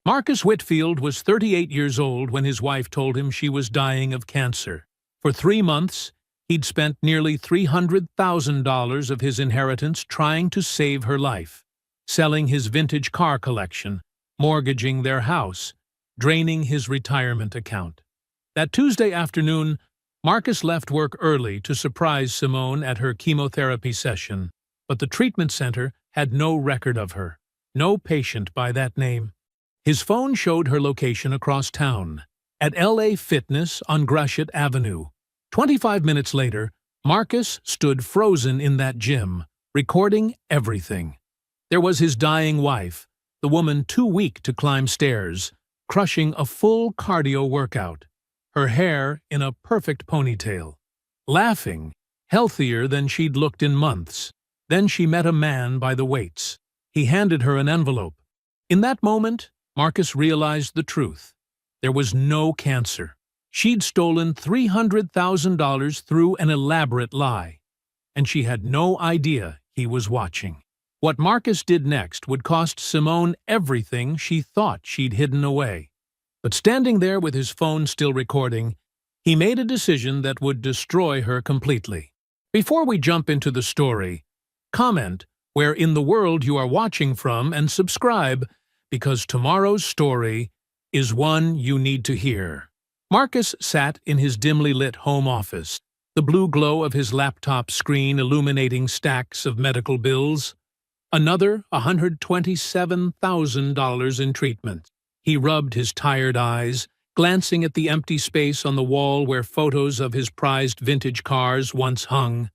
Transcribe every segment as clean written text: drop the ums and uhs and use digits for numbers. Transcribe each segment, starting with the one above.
Marcus Whitfield was 38 years old when his wife told him she was dying of cancer. For 3 months, he'd spent nearly $300,000 of his inheritance trying to save her life, selling his vintage car collection, mortgaging their house, draining his retirement account. That Tuesday afternoon, Marcus left work early to surprise Simone at her chemotherapy session, but the treatment center had no record of her, no patient by that name. His phone showed her location across town, at LA Fitness on Gratiot Avenue. 25 minutes later, Marcus stood frozen in that gym, recording everything. There was his dying wife, the woman too weak to climb stairs, crushing a full cardio workout, her hair in a perfect ponytail, laughing, healthier than she'd looked in months. Then she met a man by the weights. He handed her an envelope. In that moment, Marcus realized the truth. There was no cancer. She'd stolen $300,000 through an elaborate lie, and she had no idea he was watching. What Marcus did next would cost Simone everything she thought she'd hidden away. But standing there with his phone still recording, he made a decision that would destroy her completely. Before we jump into the story, comment where in the world you are watching from and subscribe, because tomorrow's story is one you need to hear. Marcus sat in his dimly lit home office, the blue glow of his laptop screen illuminating stacks of medical bills. Another $127,000 in treatment. He rubbed his tired eyes, glancing at the empty space on the wall where photos of his prized vintage cars once hung.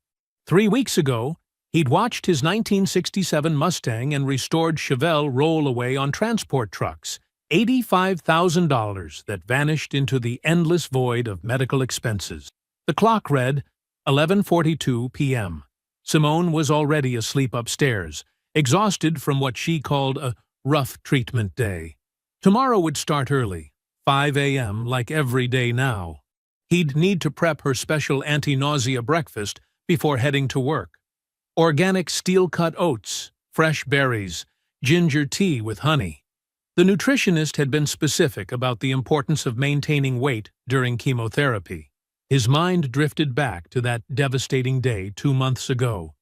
3 weeks ago, he'd watched his 1967 Mustang and restored Chevelle roll away on transport trucks, $85,000 that vanished into the endless void of medical expenses. The clock read 11:42 p.m. Simone was already asleep upstairs, exhausted from what she called a rough treatment day. Tomorrow would start early, 5 a.m. like every day now. He'd need to prep her special anti-nausea breakfast before heading to work. Organic steel-cut oats, fresh berries, ginger tea with honey. The nutritionist had been specific about the importance of maintaining weight during chemotherapy. His mind drifted back to that devastating day 2 months ago.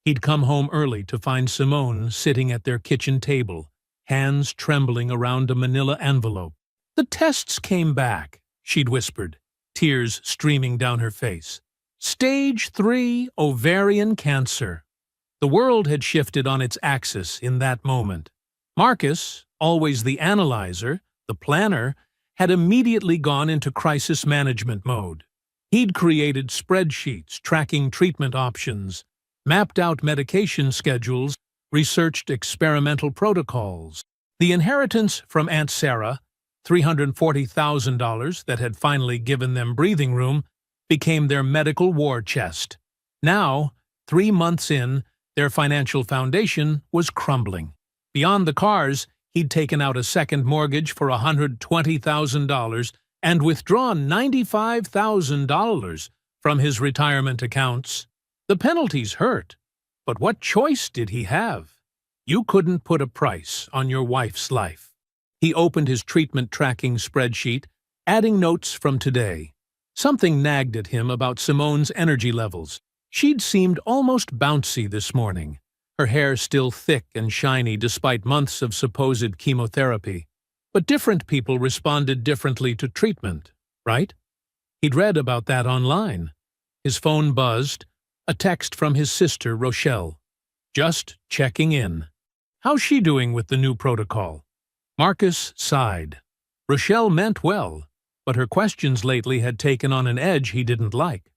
He'd come home early to find Simone sitting at their kitchen table, hands trembling around a manila envelope. "The tests came back," she'd whispered, tears streaming down her face. "Stage 3 ovarian cancer." The world had shifted on its axis in that moment. Marcus, always the analyzer, the planner, had immediately gone into crisis management mode. He'd created spreadsheets tracking treatment options, mapped out medication schedules, researched experimental protocols. The inheritance from Aunt Sarah, $340,000 that had finally given them breathing room, became their medical war chest. Now, 3 months in, their financial foundation was crumbling. Beyond the cars, he'd taken out a second mortgage for $120,000 and withdrawn $95,000 from his retirement accounts. The penalties hurt, but what choice did he have? You couldn't put a price on your wife's life. He opened his treatment tracking spreadsheet, adding notes from today. Something nagged at him about Simone's energy levels. She'd seemed almost bouncy this morning, her hair still thick and shiny despite months of supposed chemotherapy. But different people responded differently to treatment, right? He'd read about that online. His phone buzzed, a text from his sister, Rochelle. "Just checking in. How's she doing with the new protocol?" Marcus sighed. Rochelle meant well, but her questions lately had taken on an edge he didn't like.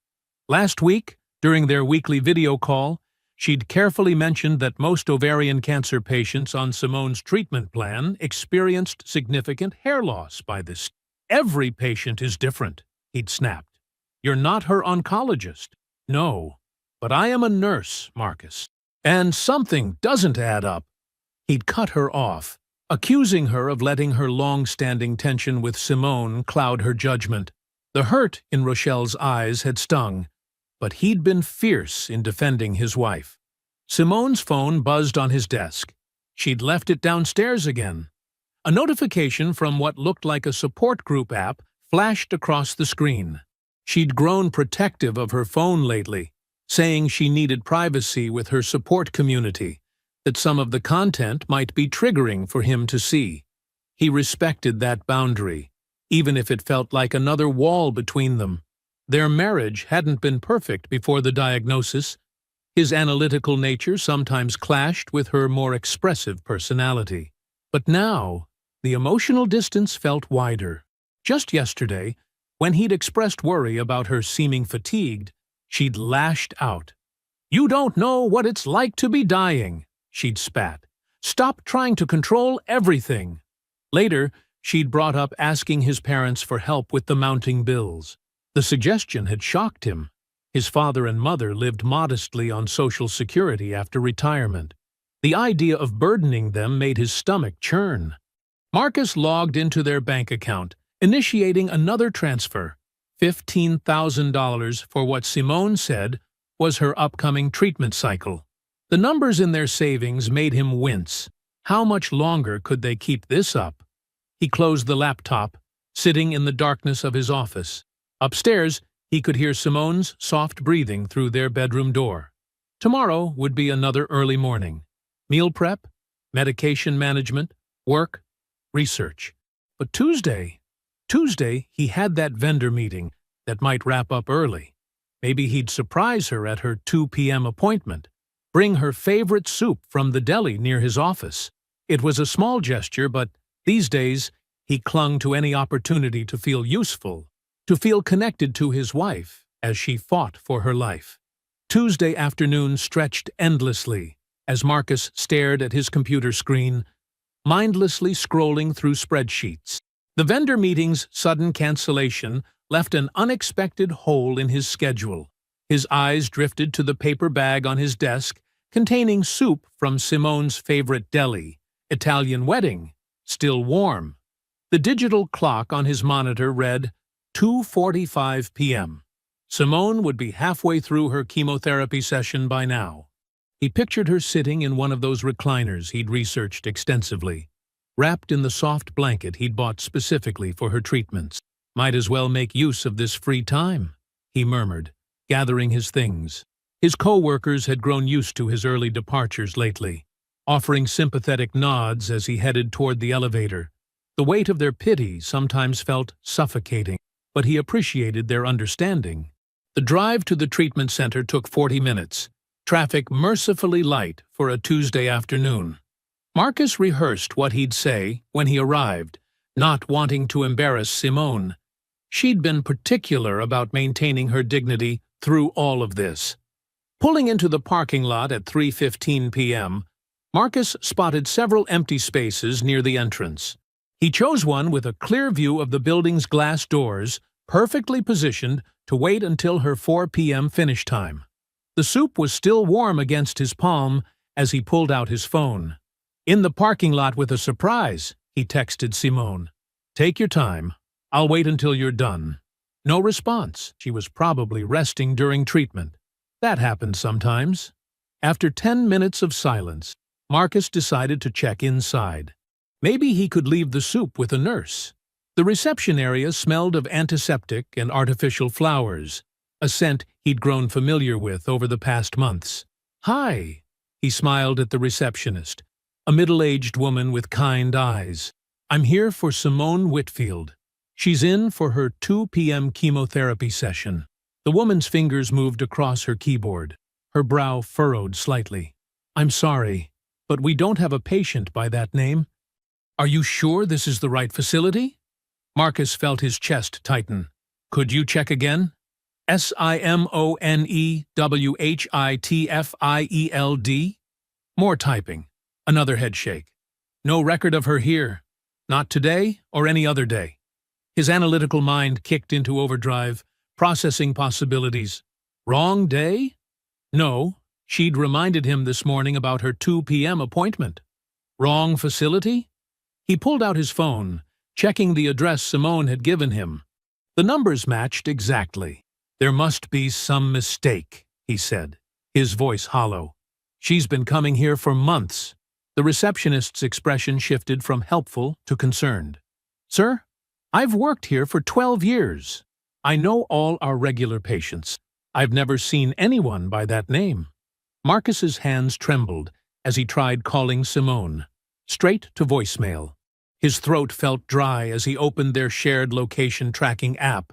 Last week, during their weekly video call, she'd carefully mentioned that most ovarian cancer patients on Simone's treatment plan experienced significant hair loss by this. "Every patient is different," he'd snapped. "You're not her oncologist." "No, but I am a nurse, Marcus. And something doesn't add up." He'd cut her off, accusing her of letting her long-standing tension with Simone cloud her judgment. The hurt in Rochelle's eyes had stung, but he'd been fierce in defending his wife. Simone's phone buzzed on his desk. She'd left it downstairs again. A notification from what looked like a support group app flashed across the screen. She'd grown protective of her phone lately, saying she needed privacy with her support community, that some of the content might be triggering for him to see. He respected that boundary, even if it felt like another wall between them. Their marriage hadn't been perfect before the diagnosis. His analytical nature sometimes clashed with her more expressive personality. But now, the emotional distance felt wider. Just yesterday, when he'd expressed worry about her seeming fatigued, she'd lashed out. "You don't know what it's like to be dying," she'd spat. "Stop trying to control everything." Later, she'd brought up asking his parents for help with the mounting bills. The suggestion had shocked him. His father and mother lived modestly on Social Security after retirement. The idea of burdening them made his stomach churn. Marcus logged into their bank account, initiating another transfer, $15,000 for what Simone said was her upcoming treatment cycle. The numbers in their savings made him wince. How much longer could they keep this up? He closed the laptop, sitting in the darkness of his office. Upstairs, he could hear Simone's soft breathing through their bedroom door. Tomorrow would be another early morning. Meal prep, medication management, work, research. But Tuesday, he had that vendor meeting that might wrap up early. Maybe he'd surprise her at her 2 p.m. appointment, bring her favorite soup from the deli near his office. It was a small gesture, but these days he clung to any opportunity to feel useful, to feel connected to his wife as she fought for her life. Tuesday afternoon stretched endlessly as Marcus stared at his computer screen, mindlessly scrolling through spreadsheets. The vendor meeting's sudden cancellation left an unexpected hole in his schedule. His eyes drifted to the paper bag on his desk containing soup from Simone's favorite deli, Italian wedding, still warm. The digital clock on his monitor read 2:45 p.m. Simone would be halfway through her chemotherapy session by now. He pictured her sitting in one of those recliners he'd researched extensively, wrapped in the soft blanket he'd bought specifically for her treatments. "Might as well make use of this free time," he murmured, gathering his things. His co-workers had grown used to his early departures lately, offering sympathetic nods as he headed toward the elevator. The weight of their pity sometimes felt suffocating, but he appreciated their understanding. The drive to the treatment center took 40 minutes, traffic mercifully light for a Tuesday afternoon. Marcus rehearsed what he'd say when he arrived, not wanting to embarrass Simone. She'd been particular about maintaining her dignity through all of this. Pulling into the parking lot at 3:15 p.m., Marcus spotted several empty spaces near the entrance. He chose one with a clear view of the building's glass doors, perfectly positioned to wait until her 4 p.m. finish time. The soup was still warm against his palm as he pulled out his phone. "In the parking lot with a surprise," he texted Simone. "Take your time. I'll wait until you're done." No response. She was probably resting during treatment. That happened sometimes. After 10 minutes of silence, Marcus decided to check inside. Maybe he could leave the soup with a nurse. The reception area smelled of antiseptic and artificial flowers, a scent he'd grown familiar with over the past months. "Hi," he smiled at the receptionist, a middle-aged woman with kind eyes. "I'm here for Simone Whitfield. She's in for her 2 p.m. chemotherapy session." The woman's fingers moved across her keyboard, her brow furrowed slightly. "I'm sorry, but we don't have a patient by that name." "Are you sure this is the right facility?" Marcus felt his chest tighten. "Could you check again?" "Simonewhitfield. More typing. Another headshake. "No record of her here. Not today or any other day." His analytical mind kicked into overdrive, processing possibilities. Wrong day? No, she'd reminded him this morning about her 2 p.m. appointment. Wrong facility? He pulled out his phone, checking the address Simone had given him. The numbers matched exactly. "There must be some mistake," he said, his voice hollow. "She's been coming here for months." The receptionist's expression shifted from helpful to concerned. "Sir, I've worked here for 12 years. I know all our regular patients. I've never seen anyone by that name." Marcus's hands trembled as he tried calling Simone, straight to voicemail. His throat felt dry as he opened their shared location tracking app,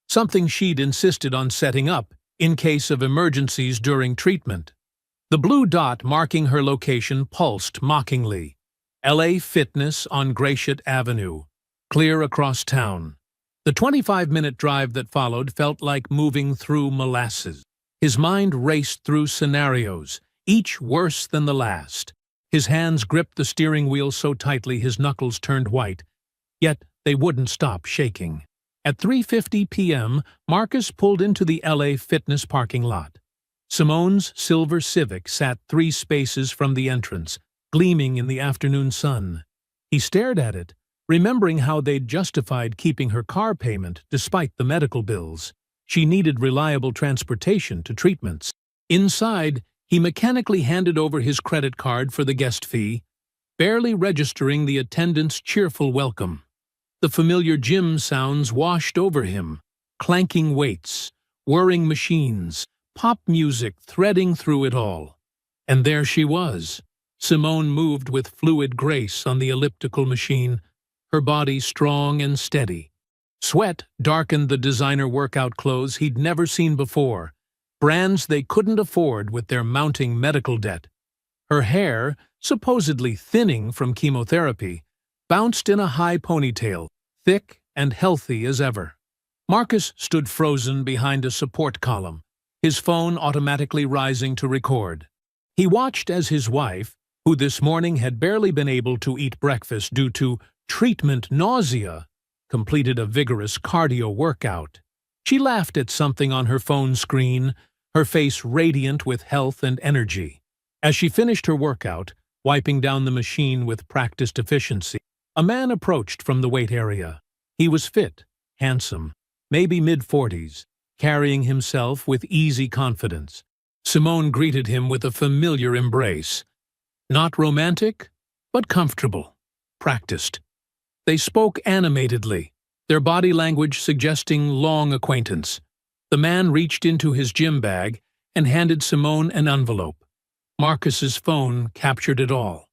something she'd insisted on setting up in case of emergencies during treatment. The blue dot marking her location pulsed mockingly. LA Fitness on Gratiot Avenue, clear across town. The 25-minute drive that followed felt like moving through molasses. His mind raced through scenarios, each worse than the last. His hands gripped the steering wheel so tightly his knuckles turned white, yet they wouldn't stop shaking. At 3:50 p.m., Marcus pulled into the LA Fitness parking lot. Simone's silver Civic sat 3 spaces from the entrance, gleaming in the afternoon sun. He stared at it, remembering how they'd justified keeping her car payment despite the medical bills. She needed reliable transportation to treatments. Inside, he mechanically handed over his credit card for the guest fee, barely registering the attendant's cheerful welcome. The familiar gym sounds washed over him, clanking weights, whirring machines, pop music threading through it all. And there she was. Simone moved with fluid grace on the elliptical machine, her body strong and steady. Sweat darkened the designer workout clothes he'd never seen before, brands they couldn't afford with their mounting medical debt. Her hair, supposedly thinning from chemotherapy, bounced in a high ponytail, thick and healthy as ever. Marcus stood frozen behind a support column, his phone automatically rising to record. He watched as his wife, who this morning had barely been able to eat breakfast due to treatment nausea, completed a vigorous cardio workout. She laughed at something on her phone screen, her face radiant with health and energy. As she finished her workout, wiping down the machine with practiced efficiency, a man approached from the weight area. He was fit, handsome, maybe mid-40s, carrying himself with easy confidence. Simone greeted him with a familiar embrace. Not romantic, but comfortable, practiced. They spoke animatedly, their body language suggesting long acquaintance. The man reached into his gym bag and handed Simone an envelope. Marcus's phone captured it all.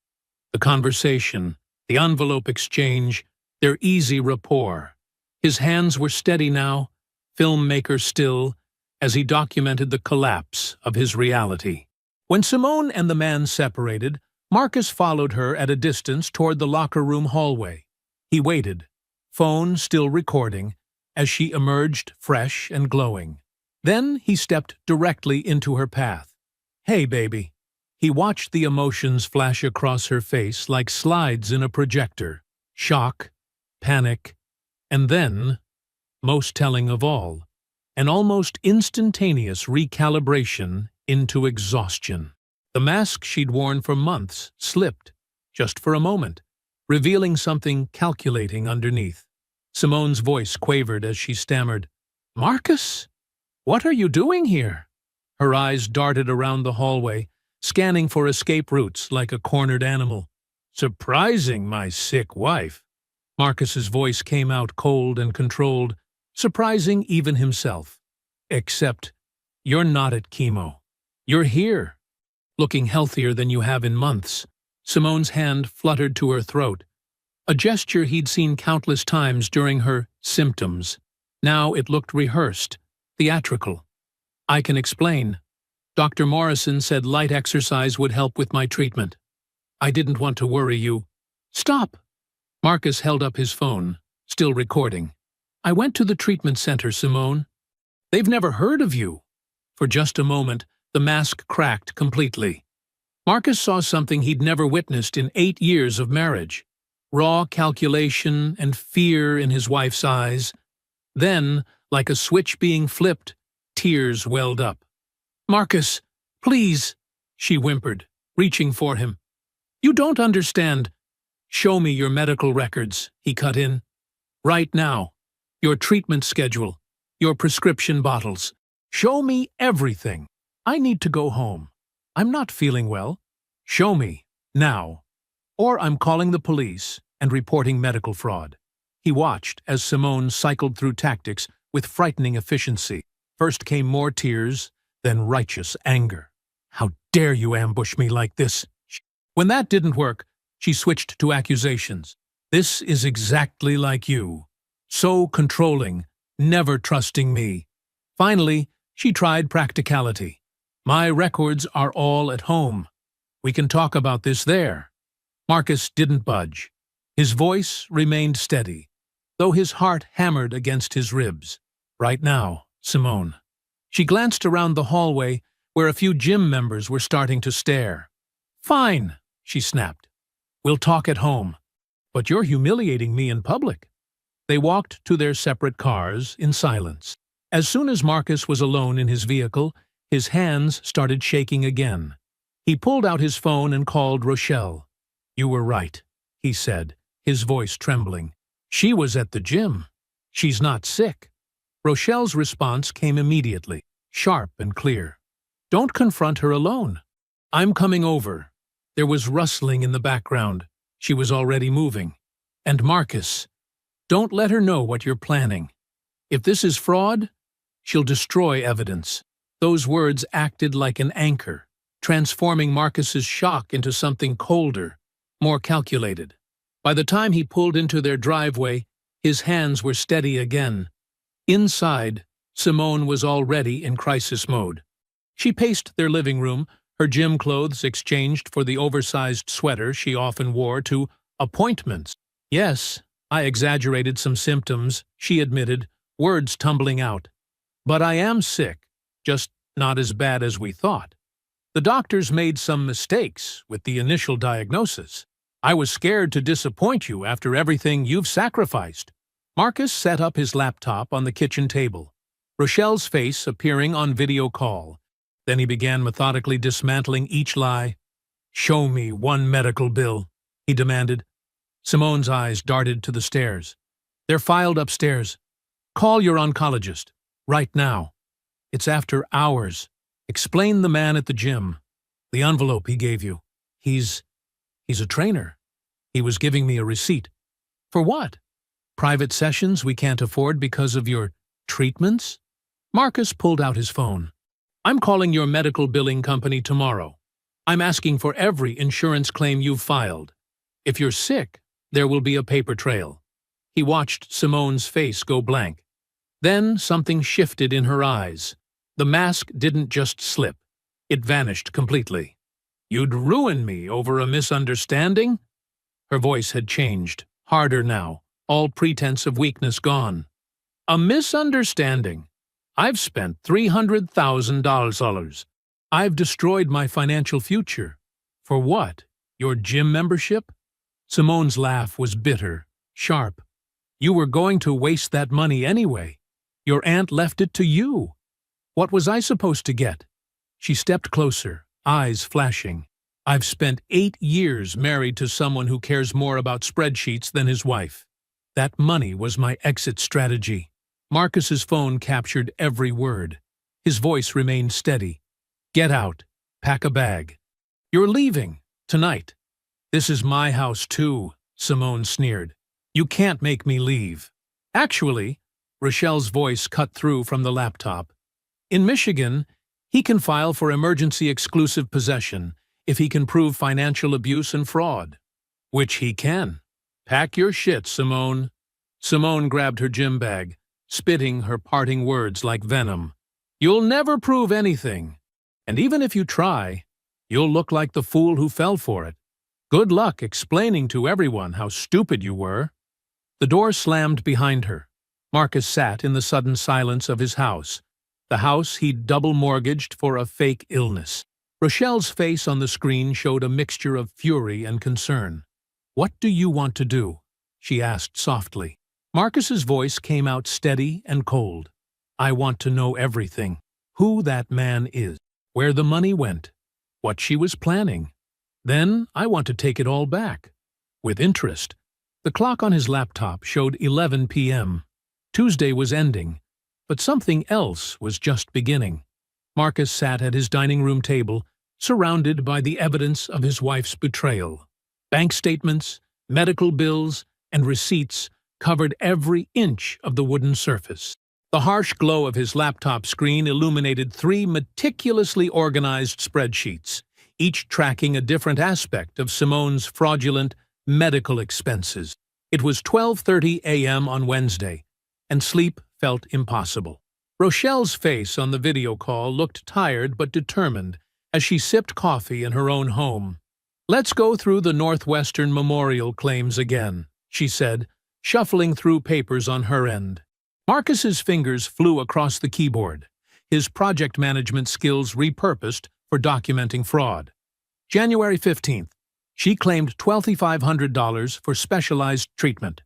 The conversation, the envelope exchange, their easy rapport. His hands were steady now, filmmaker still, as he documented the collapse of his reality. When Simone and the man separated, Marcus followed her at a distance toward the locker room hallway. He waited, phone still recording, as she emerged fresh and glowing. Then he stepped directly into her path. "Hey, baby." He watched the emotions flash across her face like slides in a projector. Shock, panic, and then, most telling of all, an almost instantaneous recalibration into exhaustion. The mask she'd worn for months slipped, just for a moment, revealing something calculating underneath. Simone's voice quavered as she stammered, "Marcus? What are you doing here?" Her eyes darted around the hallway, scanning for escape routes like a cornered animal. "Surprising my sick wife." Marcus's voice came out cold and controlled, surprising even himself. "Except, you're not at chemo. You're here, looking healthier than you have in months." Simone's hand fluttered to her throat, a gesture he'd seen countless times during her symptoms. Now it looked rehearsed, theatrical. "I can explain. Dr. Morrison said light exercise would help with my treatment. I didn't want to worry you." "Stop!" Marcus held up his phone, still recording. "I went to the treatment center, Simone. They've never heard of you." For just a moment, the mask cracked completely. Marcus saw something he'd never witnessed in 8 years of marriage. Raw calculation and fear in his wife's eyes. Then, like a switch being flipped, tears welled up. "Marcus, please," she whimpered, reaching for him. "You don't understand." "Show me your medical records," he cut in. "Right now. Your treatment schedule, your prescription bottles. Show me everything. I need to go home. I'm not feeling well. Show me, now." or I'm calling the police and reporting medical fraud. He watched as Simone cycled through tactics with frightening efficiency. First came more tears, then righteous anger. How dare you ambush me like this? When that didn't work, she switched to accusations. This is exactly like you. So controlling, never trusting me. Finally, she tried practicality. My records are all at home. We can talk about this there. Marcus didn't budge. His voice remained steady, though his heart hammered against his ribs. Right now, Simone. She glanced around the hallway where a few gym members were starting to stare. Fine, she snapped. We'll talk at home. But you're humiliating me in public. They walked to their separate cars in silence. As soon as Marcus was alone in his vehicle, his hands started shaking again. He pulled out his phone and called Rochelle. You were right, he said, his voice trembling. She was at the gym. She's not sick. Rochelle's response came immediately, sharp and clear. Don't confront her alone. I'm coming over. There was rustling in the background. She was already moving. And Marcus, don't let her know what you're planning. If this is fraud, she'll destroy evidence. Those words acted like an anchor, transforming Marcus's shock into something colder, more calculated. By the time he pulled into their driveway, his hands were steady again. Inside, Simone was already in crisis mode. She paced their living room, her gym clothes exchanged for the oversized sweater she often wore to appointments. Yes, I exaggerated some symptoms, she admitted, words tumbling out. But I am sick, just not as bad as we thought. The doctors made some mistakes with the initial diagnosis. I was scared to disappoint you after everything you've sacrificed. Marcus set up his laptop on the kitchen table, Rochelle's face appearing on video call. Then he began methodically dismantling each lie. Show me one medical bill, he demanded. Simone's eyes darted to the stairs. They're filed upstairs. Call your oncologist. Right now. It's after hours. Explain the man at the gym. The envelope he gave you. He's a trainer. He was giving me a receipt. For what? Private sessions we can't afford because of your treatments? Marcus pulled out his phone. I'm calling your medical billing company tomorrow. I'm asking for every insurance claim you've filed. If you're sick, there will be a paper trail. He watched Simone's face go blank. Then something shifted in her eyes. The mask didn't just slip. It vanished completely. You'd ruin me over a misunderstanding? Her voice had changed, harder now, all pretense of weakness gone. A misunderstanding? I've spent $300,000. I've destroyed my financial future. For what? Your gym membership? Simone's laugh was bitter, sharp. You were going to waste that money anyway. Your aunt left it to you. What was I supposed to get? She stepped closer, eyes flashing. I've spent 8 years married to someone who cares more about spreadsheets than his wife. That money was my exit strategy. Marcus's phone captured every word. His voice remained steady. Get out. Pack a bag. You're leaving. Tonight. This is my house too, Simone sneered. You can't make me leave. Actually, Rochelle's voice cut through from the laptop. In Michigan, he can file for emergency exclusive possession if he can prove financial abuse and fraud. Which he can. Pack your shit, Simone. Simone grabbed her gym bag, spitting her parting words like venom. You'll never prove anything. And even if you try, you'll look like the fool who fell for it. Good luck explaining to everyone how stupid you were. The door slammed behind her. Marcus sat in the sudden silence of his house, the house he'd double-mortgaged for a fake illness. Rochelle's face on the screen showed a mixture of fury and concern. What do you want to do? She asked softly. Marcus's voice came out steady and cold. I want to know everything. Who that man is, where the money went, what she was planning. Then I want to take it all back. With interest. The clock on his laptop showed 11 p.m. Tuesday was ending, but something else was just beginning. Marcus sat at his dining room table, surrounded by the evidence of his wife's betrayal. Bank statements, medical bills, and receipts covered every inch of the wooden surface. The harsh glow of his laptop screen illuminated 3 meticulously organized spreadsheets, each tracking a different aspect of Simone's fraudulent medical expenses. It was 12:30 a.m. on Wednesday, and sleep felt impossible. Rochelle's face on the video call looked tired but determined as she sipped coffee in her own home. "Let's go through the Northwestern Memorial claims again," she said, shuffling through papers on her end. Marcus's fingers flew across the keyboard, his project management skills repurposed for documenting fraud. January 15th, she claimed $2,500 for specialized treatment.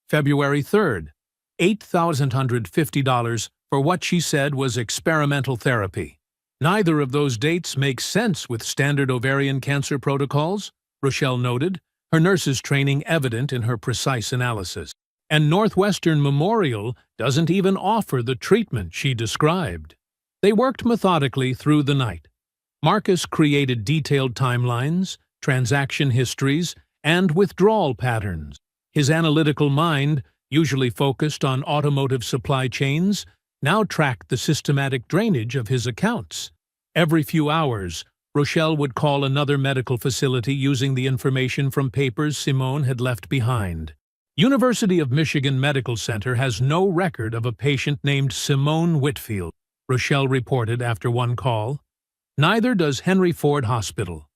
February 3rd, $8,150 for what she said was experimental therapy. Neither of those dates make sense with standard ovarian cancer protocols, Rochelle noted, her nurse's training evident in her precise analysis. And Northwestern Memorial doesn't even offer the treatment she described. They worked methodically through the night. Marcus created detailed timelines, transaction histories, and withdrawal patterns. His analytical mind, usually focused on automotive supply chains, now tracked the systematic drainage of his accounts. Every few hours, Rochelle would call another medical facility using the information from papers Simone had left behind. University of Michigan Medical Center has no record of a patient named Simone Whitfield, Rochelle reported after one call. Neither does Henry Ford Hospital.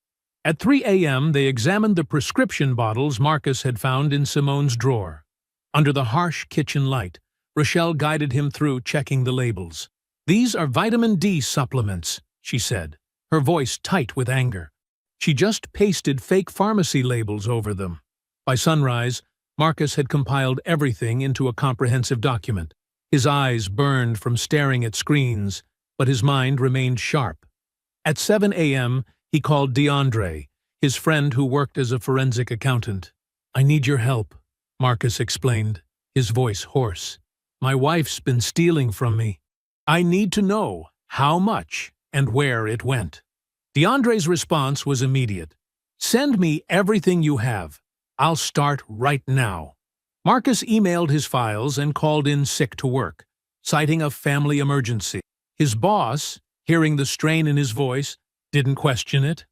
At 3 a.m., they examined the prescription bottles Marcus had found in Simone's drawer. Under the harsh kitchen light, Rochelle guided him through checking the labels. "These are vitamin D supplements," she said, her voice tight with anger. She just pasted fake pharmacy labels over them. By sunrise, Marcus had compiled everything into a comprehensive document. His eyes burned from staring at screens, but his mind remained sharp. At 7 a.m., he called DeAndre, his friend who worked as a forensic accountant. "I need your help," Marcus explained, his voice hoarse. "My wife's been stealing from me. I need to know how much and where it went." DeAndre's response was immediate. "Send me everything you have. I'll start right now." Marcus emailed his files and called in sick to work, citing a family emergency. His boss, hearing the strain in his voice, didn't question it.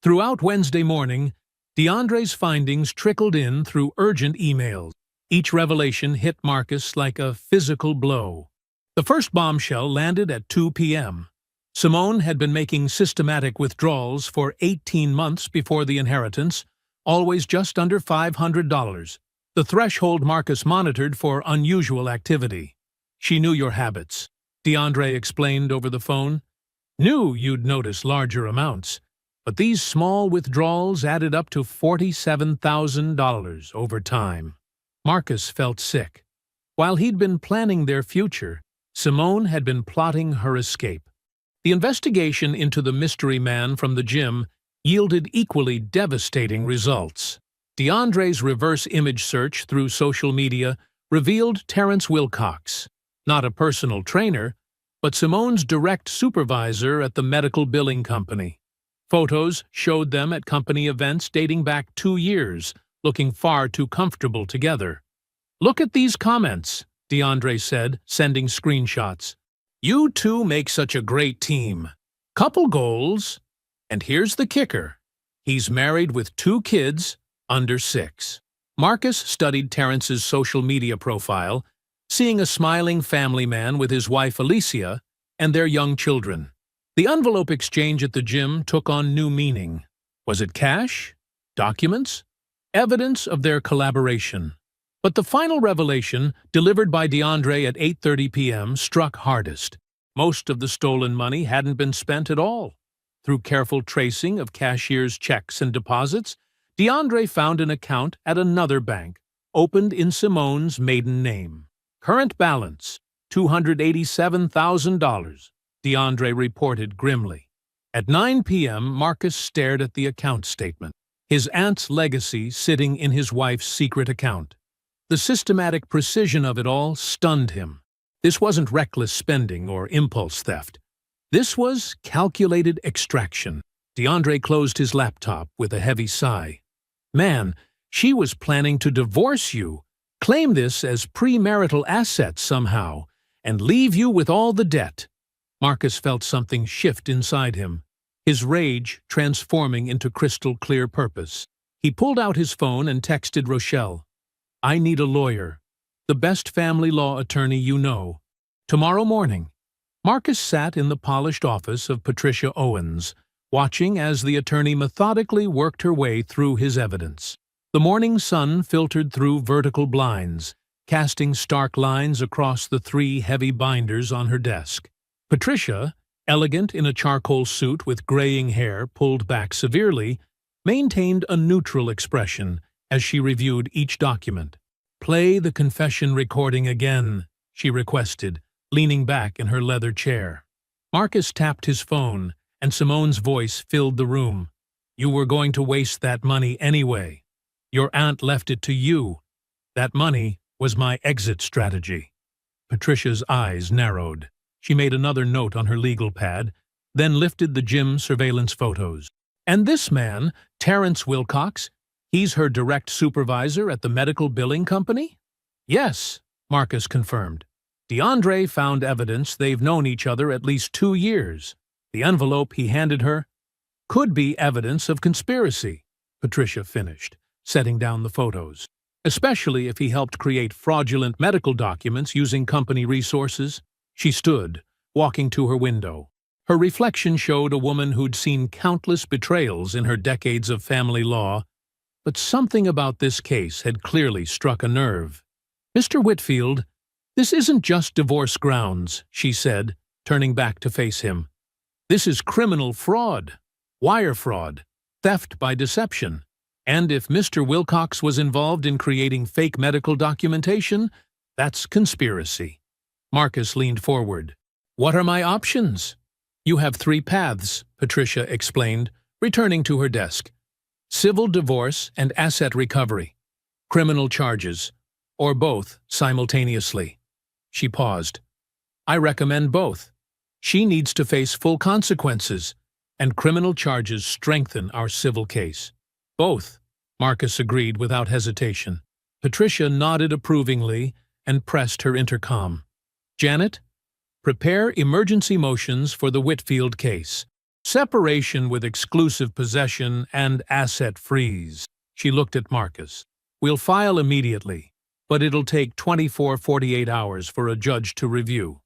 Throughout Wednesday morning, DeAndre's findings trickled in through urgent emails. Each revelation hit Marcus like a physical blow. The first bombshell landed at 2 p.m. Simone had been making systematic withdrawals for 18 months before the inheritance, always just under $500, the threshold Marcus monitored for unusual activity. "She knew your habits," DeAndre explained over the phone. "Knew you'd notice larger amounts, but these small withdrawals added up to $47,000 over time." Marcus felt sick. While he'd been planning their future, Simone had been plotting her escape. The investigation into the mystery man from the gym yielded equally devastating results. DeAndre's reverse image search through social media revealed Terrence Wilcox, not a personal trainer, but Simone's direct supervisor at the medical billing company. Photos showed them at company events dating back 2 years, looking far too comfortable together. "Look at these comments," DeAndre said, sending screenshots. "You two make such a great team. Couple goals. And here's the kicker. He's married with 2 kids, under 6. Marcus studied Terrence's social media profile, seeing a smiling family man with his wife Alicia and their young children. The envelope exchange at the gym took on new meaning. Was it cash? Documents? Evidence of their collaboration. But the final revelation, delivered by DeAndre at 8:30 p.m., struck hardest. Most of the stolen money hadn't been spent at all. Through careful tracing of cashier's checks and deposits, DeAndre found an account at another bank, opened in Simone's maiden name. Current balance, $287,000, DeAndre reported grimly. At 9 p.m., Marcus stared at the account statement, his aunt's legacy sitting in his wife's secret account. The systematic precision of it all stunned him. This wasn't reckless spending or impulse theft. This was calculated extraction. DeAndre closed his laptop with a heavy sigh. Man, she was planning to divorce you, claim this as premarital assets somehow, and leave you with all the debt. Marcus felt something shift inside him, his rage transforming into crystal-clear purpose. He pulled out his phone and texted Rochelle, "I need a lawyer, the best family law attorney you know. Tomorrow morning." Marcus sat in the polished office of Patricia Owens, watching as the attorney methodically worked her way through his evidence. The morning sun filtered through vertical blinds, casting stark lines across the 3 heavy binders on her desk. Patricia, elegant in a charcoal suit with graying hair pulled back severely, maintained a neutral expression as she reviewed each document. "Play the confession recording again," she requested, leaning back in her leather chair. Marcus tapped his phone, and Simone's voice filled the room. "You were going to waste that money anyway. Your aunt left it to you. That money was my exit strategy." Patricia's eyes narrowed. She made another note on her legal pad, then lifted the gym surveillance photos. "And this man, Terrence Wilcox, he's her direct supervisor at the medical billing company?" "Yes," Marcus confirmed. "DeAndre found evidence they've known each other at least 2 years. The envelope he handed her could be evidence of conspiracy," Patricia finished, setting down the photos. "Especially if he helped create fraudulent medical documents using company resources." She stood, walking to her window. Her reflection showed a woman who'd seen countless betrayals in her decades of family law, but something about this case had clearly struck a nerve. "Mr. Whitfield, this isn't just divorce grounds," she said, turning back to face him. "This is criminal fraud, wire fraud, theft by deception. And if Mr. Wilcox was involved in creating fake medical documentation, that's conspiracy." Marcus leaned forward. "What are my options?" "You have 3 paths," Patricia explained, returning to her desk. "Civil divorce and asset recovery. Criminal charges. Or both simultaneously." She paused. "I recommend both. She needs to face full consequences, and criminal charges strengthen our civil case." "Both," Marcus agreed without hesitation. Patricia nodded approvingly and pressed her intercom. "Janet, prepare emergency motions for the Whitfield case. Separation with exclusive possession and asset freeze." She looked at Marcus. "We'll file immediately, but it'll take 24-48 hours for a judge to review."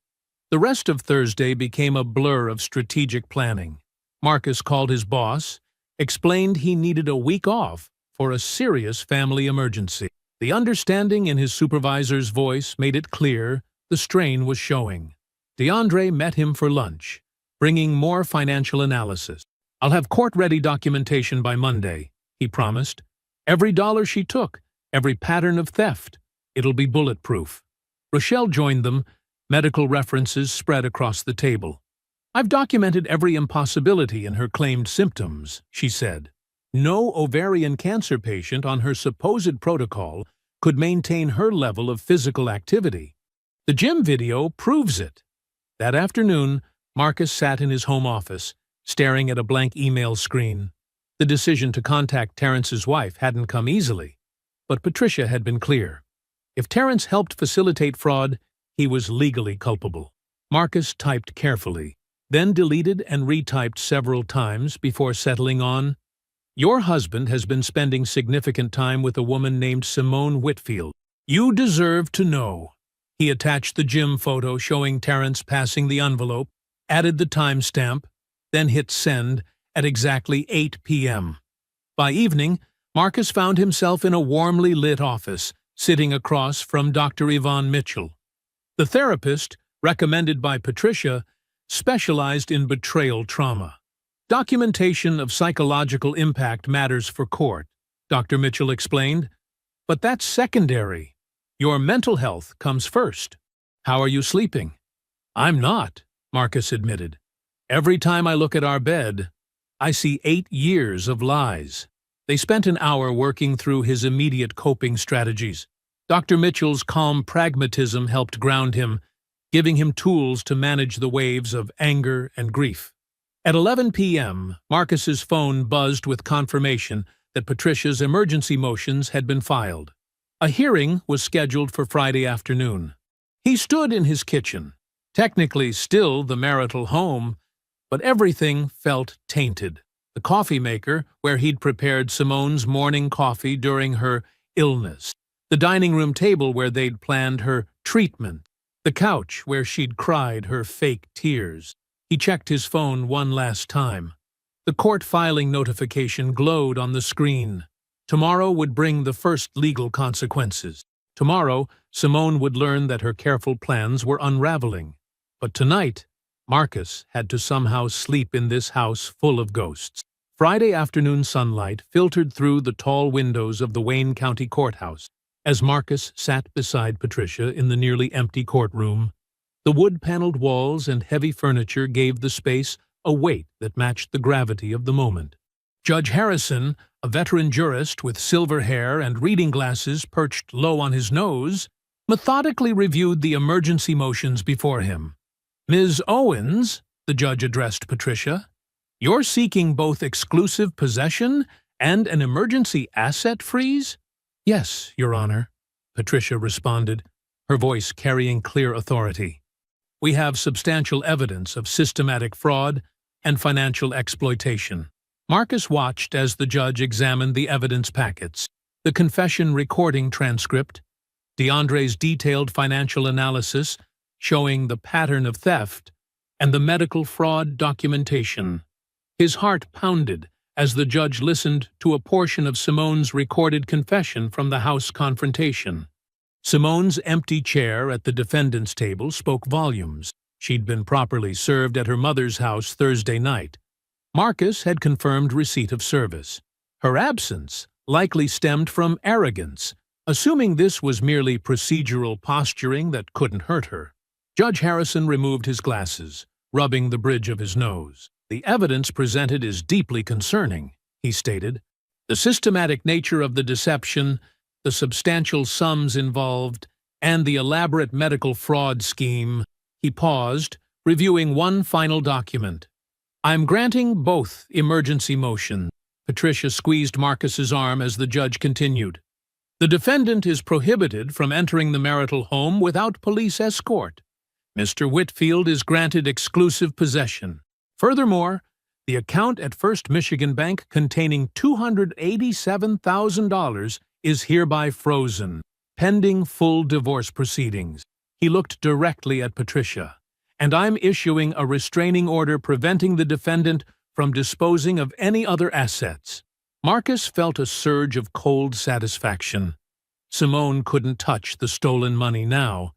The rest of Thursday became a blur of strategic planning. Marcus called his boss, explained he needed a week off for a serious family emergency. The understanding in his supervisor's voice made it clear the strain was showing. DeAndre met him for lunch, bringing more financial analysis. "I'll have court-ready documentation by Monday," he promised. "Every dollar she took, every pattern of theft. It'll be bulletproof." Rochelle joined them, medical references spread across the table. "I've documented every impossibility in her claimed symptoms," she said. "No ovarian cancer patient on her supposed protocol could maintain her level of physical activity. The gym video proves it." That afternoon, Marcus sat in his home office, staring at a blank email screen. The decision to contact Terrence's wife hadn't come easily, but Patricia had been clear. If Terrence helped facilitate fraud, he was legally culpable. Marcus typed carefully, then deleted and retyped several times before settling on, "Your husband has been spending significant time with a woman named Simone Whitfield. You deserve to know." He attached the gym photo showing Terrence passing the envelope, added the timestamp, then hit send at exactly 8 p.m. By evening, Marcus found himself in a warmly lit office, sitting across from Dr. Yvonne Mitchell. The therapist, recommended by Patricia, specialized in betrayal trauma. "Documentation of psychological impact matters for court," Dr. Mitchell explained, "but that's secondary. Your mental health comes first. How are you sleeping?" "I'm not," Marcus admitted. "Every time I look at our bed, I see 8 years of lies." They spent an hour working through his immediate coping strategies. Dr. Mitchell's calm pragmatism helped ground him, giving him tools to manage the waves of anger and grief. At 11 p.m., Marcus's phone buzzed with confirmation that Patricia's emergency motions had been filed. A hearing was scheduled for Friday afternoon. He stood in his kitchen, technically still the marital home, but everything felt tainted. The coffee maker, where he'd prepared Simone's morning coffee during her illness. The dining room table where they'd planned her treatment. The couch where she'd cried her fake tears. He checked his phone one last time. The court filing notification glowed on the screen. Tomorrow would bring the first legal consequences. Tomorrow, Simone would learn that her careful plans were unraveling. But tonight, Marcus had to somehow sleep in this house full of ghosts. Friday afternoon sunlight filtered through the tall windows of the Wayne County Courthouse. As Marcus sat beside Patricia in the nearly empty courtroom, the wood-paneled walls and heavy furniture gave the space a weight that matched the gravity of the moment. Judge Harrison, a veteran jurist with silver hair and reading glasses perched low on his nose, methodically reviewed the emergency motions before him. "Ms. Owens," the judge addressed Patricia, "you're seeking both exclusive possession and an emergency asset freeze?" "Yes, Your Honor," Patricia responded, her voice carrying clear authority. "We have substantial evidence of systematic fraud and financial exploitation." Marcus watched as the judge examined the evidence packets, the confession recording transcript, DeAndre's detailed financial analysis showing the pattern of theft, and the medical fraud documentation. His heart pounded as the judge listened to a portion of Simone's recorded confession from the House confrontation. Simone's empty chair at the defendant's table spoke volumes. She'd been properly served at her mother's house Thursday night. Marcus had confirmed receipt of service. Her absence likely stemmed from arrogance, assuming this was merely procedural posturing that couldn't hurt her. Judge Harrison removed his glasses, rubbing the bridge of his nose. "The evidence presented is deeply concerning," he stated. "The systematic nature of the deception, the substantial sums involved, and the elaborate medical fraud scheme." He paused, reviewing one final document. "I'm granting both emergency motions." Patricia squeezed Marcus's arm as the judge continued. "The defendant is prohibited from entering the marital home without police escort. Mr. Whitfield is granted exclusive possession. Furthermore, the account at First Michigan Bank containing $287,000 is hereby frozen, pending full divorce proceedings." He looked directly at Patricia. "And I'm issuing a restraining order preventing the defendant from disposing of any other assets." Marcus felt a surge of cold satisfaction. Simone couldn't touch the stolen money now.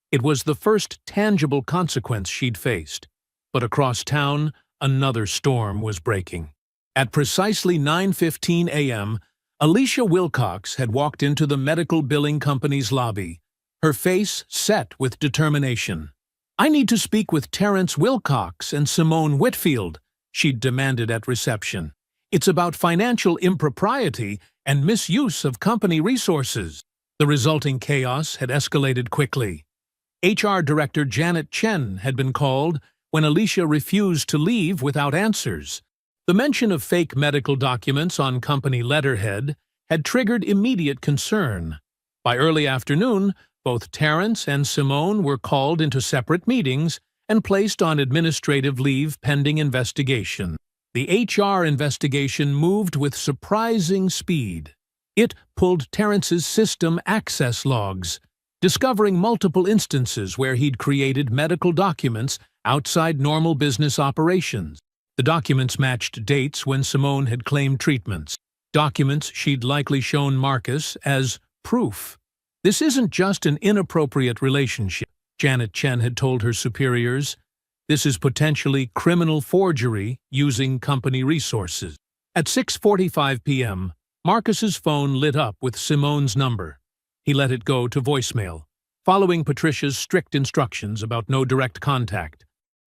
It was the first tangible consequence she'd faced. But across town, another storm was breaking. At precisely 9:15 a.m., Alicia Wilcox had walked into the medical billing company's lobby, her face set with determination. "I need to speak with Terrence Wilcox and Simone Whitfield," she'd demanded at reception. "It's about financial impropriety and misuse of company resources." The resulting chaos had escalated quickly. HR Director Janet Chen had been called when Alicia refused to leave without answers. The mention of fake medical documents on company letterhead had triggered immediate concern. By early afternoon, both Terrence and Simone were called into separate meetings and placed on administrative leave pending investigation. The HR investigation moved with surprising speed. It pulled Terrence's system access logs, discovering multiple instances where he'd created medical documents outside normal business operations. The documents matched dates when Simone had claimed treatments, documents she'd likely shown Marcus as proof. "This isn't just an inappropriate relationship," Janet Chen had told her superiors. "This is potentially criminal forgery using company resources." At 6:45 p.m., Marcus's phone lit up with Simone's number. He let it go to voicemail, following Patricia's strict instructions about no direct contact.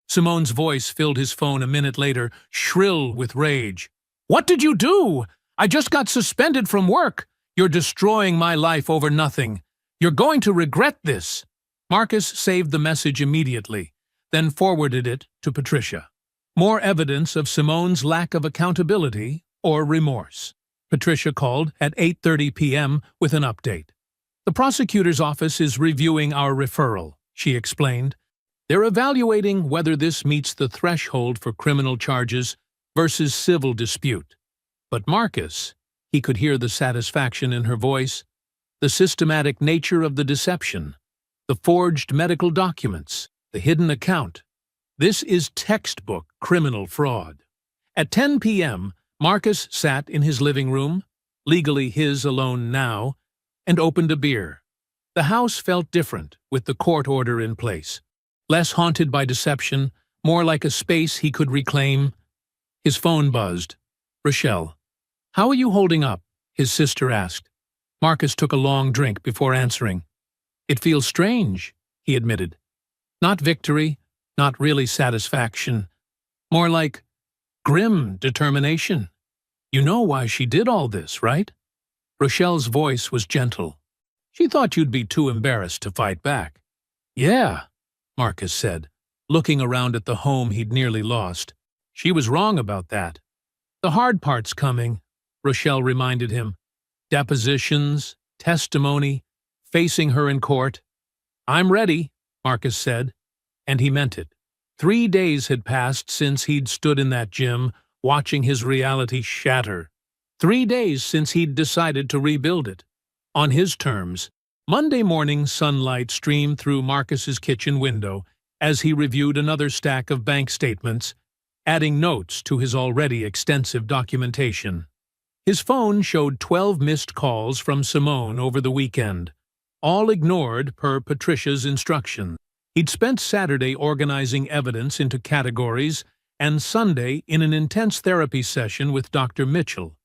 Simone's voice filled his phone a minute later, shrill with rage. "What did you do? I just got suspended from work. You're destroying my life over nothing. You're going to regret this." Marcus saved the message immediately, then forwarded it to Patricia. More evidence of Simone's lack of accountability or remorse. Patricia called at 8:30 p.m. with an update. "The prosecutor's office is reviewing our referral," she explained. "They're evaluating whether this meets the threshold for criminal charges versus civil dispute." But Marcus, he could hear the satisfaction in her voice, the systematic nature of the deception, the forged medical documents, the hidden account. This is textbook criminal fraud. At 10 p.m., Marcus sat in his living room, legally his alone now, and opened a beer. The house felt different with the court order in place. Less haunted by deception, more like a space he could reclaim. His phone buzzed. "Rochelle, how are you holding up?" his sister asked. Marcus took a long drink before answering. "It feels strange," he admitted. "Not victory, not really satisfaction. More like grim determination. You know why she did all this, right?" Rochelle's voice was gentle. "She thought you'd be too embarrassed to fight back." "Yeah," Marcus said, looking around at the home he'd nearly lost. "She was wrong about that." "The hard part's coming," Rochelle reminded him. "Depositions, testimony, facing her in court." "I'm ready," Marcus said, and he meant it. 3 days had passed since he'd stood in that gym, watching his reality shatter. 3 days since he'd decided to rebuild it. On his terms. Monday morning sunlight streamed through Marcus's kitchen window as he reviewed another stack of bank statements, adding notes to his already extensive documentation. His phone showed 12 missed calls from Simone over the weekend, all ignored per Patricia's instructions. He'd spent Saturday organizing evidence into categories and Sunday in an intense therapy session with Dr. Mitchell,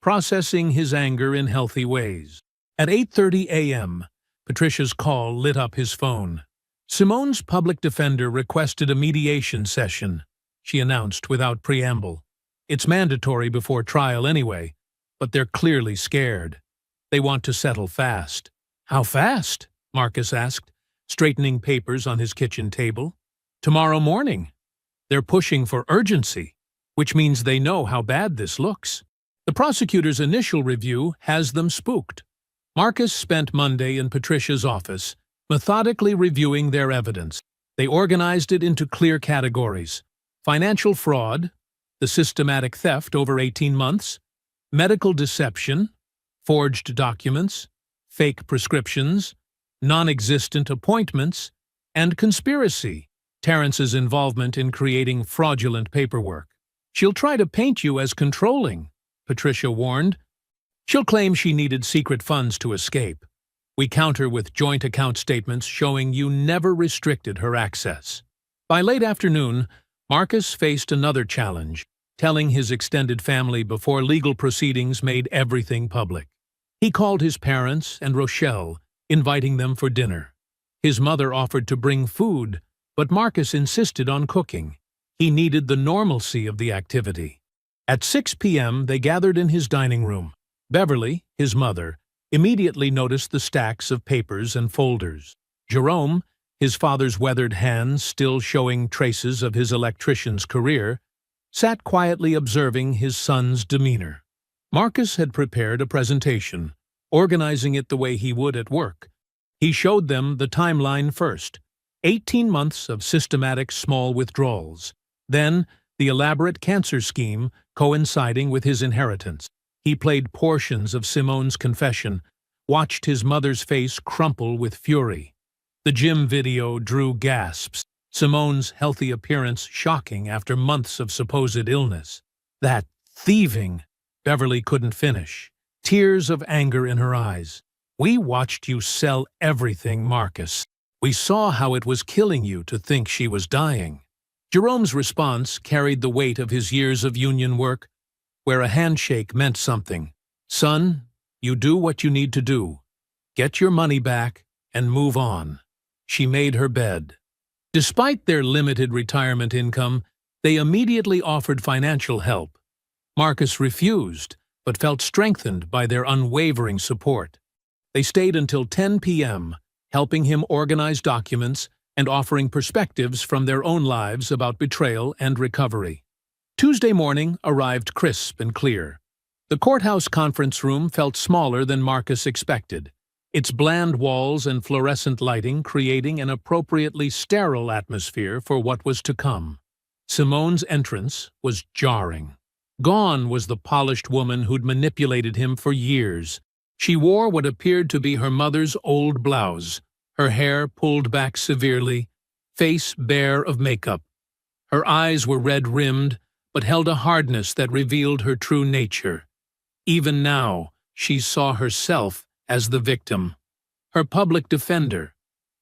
processing his anger in healthy ways. At 8:30 a.m., Patricia's call lit up his phone. Simone's public defender requested a mediation session, she announced without preamble. It's mandatory before trial anyway, but they're clearly scared. They want to settle fast. "How fast?" Marcus asked, straightening papers on his kitchen table. "Tomorrow morning." They're pushing for urgency, which means they know how bad this looks. The prosecutor's initial review has them spooked. Marcus spent Monday in Patricia's office, methodically reviewing their evidence. They organized it into clear categories: financial fraud, the systematic theft over 18 months, medical deception, forged documents, fake prescriptions, non-existent appointments, and conspiracy, Terrence's involvement in creating fraudulent paperwork. "She'll try to paint you as controlling," Patricia warned. "She'll claim she needed secret funds to escape. We counter with joint account statements showing you never restricted her access." By late afternoon, Marcus faced another challenge, telling his extended family before legal proceedings made everything public. He called his parents and Rochelle, inviting them for dinner. His mother offered to bring food, but Marcus insisted on cooking. He needed the normalcy of the activity. At 6 p.m., they gathered in his dining room. Beverly, his mother, immediately noticed the stacks of papers and folders. Jerome, his father's weathered hands still showing traces of his electrician's career, sat quietly observing his son's demeanor. Marcus had prepared a presentation, organizing it the way he would at work. He showed them the timeline first, 18 months of systematic small withdrawals, then the elaborate cancer scheme coinciding with his inheritance. He played portions of Simone's confession, watched his mother's face crumple with fury. The gym video drew gasps, Simone's healthy appearance shocking after months of supposed illness. "That thieving," Beverly couldn't finish, tears of anger in her eyes. "We watched you sell everything, Marcus. We saw how it was killing you to think she was dying." Jerome's response carried the weight of his years of union work, where a handshake meant something. "Son, you do what you need to do. Get your money back and move on." She made her bed. Despite their limited retirement income, they immediately offered financial help. Marcus refused, but felt strengthened by their unwavering support. They stayed until 10 p.m., helping him organize documents and offering perspectives from their own lives about betrayal and recovery. Tuesday morning arrived crisp and clear. The courthouse conference room felt smaller than Marcus expected, its bland walls and fluorescent lighting creating an appropriately sterile atmosphere for what was to come. Simone's entrance was jarring. Gone was the polished woman who'd manipulated him for years. She wore what appeared to be her mother's old blouse, her hair pulled back severely, face bare of makeup. Her eyes were red-rimmed, but held a hardness that revealed her true nature. Even now, she saw herself as the victim. Her public defender,